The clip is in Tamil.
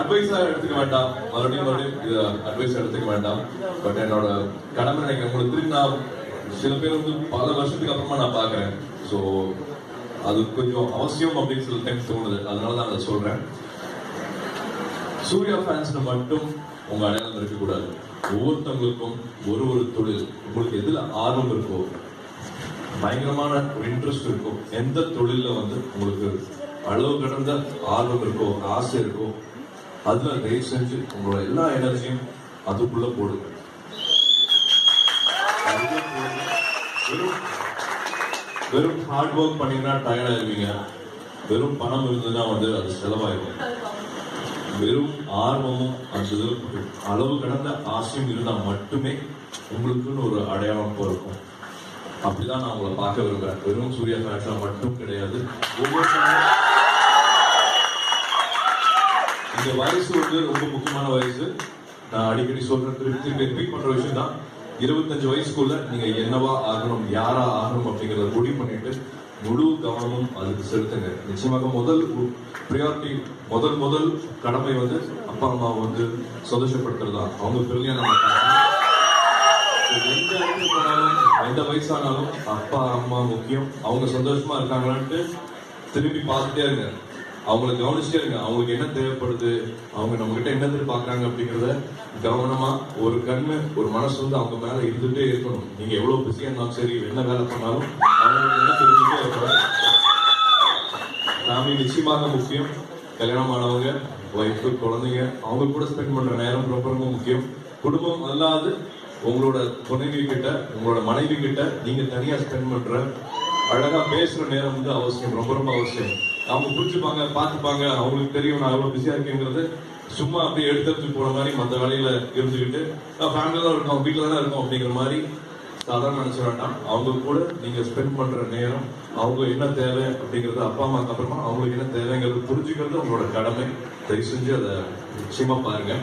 அட்வைஸா எடுத்துக்க வேண்டாம், மறுபடியும் அட்வைஸ் எடுத்துக்க வேண்டாம். பட் என்னோட கடமை நினைக்கிறேன். உங்களுக்கு திரும்பி நான் சில பேர் வந்து பல வருஷத்துக்கு அப்புறமா நான் பாக்குறேன். ஸோ அது கொஞ்சம் அவசியம் அப்படின்னு சில டைம் தோணுது. அதனால தான் அதை சொல்றேன். சூர்யா ஃபேன்ஸ்ல மட்டும் உங்க அடையாளம் இருக்கக்கூடாது. ஒவ்வொருத்தவங்களுக்கும் ஒரு ஒரு தொழில், உங்களுக்கு எதுல ஆர்வம் இருக்கோ, பயங்கரமான ஒரு இன்ட்ரெஸ்ட் இருக்கும், எந்த தொழில வந்து உங்களுக்கு அளவு கடந்த ஆர்வம் இருக்கோ, ஆசை இருக்கோ, அதுல தயவு செஞ்சு உங்களோட எல்லா எனர்ஜியும் அதுக்குள்ள போடுங்க. வெறும் ஹார்ட் ஒர்க் பண்ணீங்கன்னா டயர்ட் ஆயிருவீங்க. வெறும் பணம் இருந்ததுன்னா வந்து அது செலவாயிடும். வெறும் ஆர்வமும் அந்த அளவு கடந்த ஆசையும் இருந்தால் மட்டுமே உங்களுக்குன்னு ஒரு அடையாளம் பிறக்கும். அப்படிதான் நான் உங்களை பார்க்க விரும்புறேன். வெறும் சூர்யா ஃபேன்ஸா மட்டும் கிடையாது. இந்த வயசு வந்து ரொம்ப முக்கியமான வயசு. நான் அடிக்கடி சொல்றேன், திருப்பி ரிப்பீட் பண்ற விஷயம் தான். 25 வயசுக்குள்ள நீங்க என்னவா ஆகணும், யாரா ஆகணும் அப்படிங்கறத முடிவு பண்ணிட்டு முழு கவனமும் அதுக்கு செலுத்துங்க. நிச்சயமாக முதல் ப்ரியாரிட்டி, முதல் கடமை வந்து அப்பா அம்மாவை வந்து சந்தோஷப்படுத்துறதா. அவங்க பிறகு நம்ம எந்த இடத்துக்கு போனாலும், எந்த வயசானாலும் அப்பா அம்மா முக்கியம். அவங்க சந்தோஷமா இருக்காங்களான்ட்டு திரும்பி பார்த்துட்டே இருங்க. அவங்களை கவனிச்சுட்டே இருங்க. அவங்களுக்கு என்ன தேவைப்படுது, அவங்க நம்ம கிட்ட என்ன எதிர்பார்க்கறாங்க அப்படிங்கிறத கவனமா ஒரு கண்ணு ஒரு மனசு வந்து அவங்க மேல இருந்துட்டே இருக்கணும். நீங்க எவ்வளவு பிஸியா இருந்தாலும் சரி, என்ன வேலை பண்ணாலும் அவங்களுக்கு என்ன தெரிஞ்சுட்டே இருக்கணும். ஃபேமிலி நிச்சயமாக முக்கியம். கல்யாணம் ஆனவங்க, ஒய்ஃபு, குழந்தைங்க, அவங்க கூட ஸ்பெண்ட் பண்ற நேரம் ரொம்ப ரொம்ப முக்கியம். குடும்பம் அல்லாது உங்களோட துணைவி கிட்ட, உங்களோட மனைவி கிட்ட நீங்க தனியா ஸ்பெண்ட் பண்ற அழகா பேசுற நேரம் வந்து அவசியம், ரொம்ப ரொம்ப அவசியம். அவங்க புரிஞ்சுப்பாங்க, பார்த்துப்பாங்க, அவங்களுக்கு தெரியும் நான் எவ்வளவு பிஸியா இருக்கேங்கிறது. சும்மா அப்படியே எடுத்து போன மாதிரி மற்ற வேலையில இருந்துக்கிட்டு ஃபேமிலியில தான் இருக்கோம், வீட்டில தானே இருக்கோம் அப்படிங்கிற மாதிரி சாதாரண நினைச்ச வேண்டாம். அவங்க கூட நீங்க ஸ்பெண்ட் பண்ற நேரம், அவங்க என்ன தேவை அப்படிங்கறது, அப்பா அம்மாக்கு அப்புறமா அவங்களுக்கு என்ன தேவைங்கிறது புரிஞ்சுக்கிறது உங்களோட கடமை. தயவு செஞ்சு அதை நிச்சயமா பாருங்க.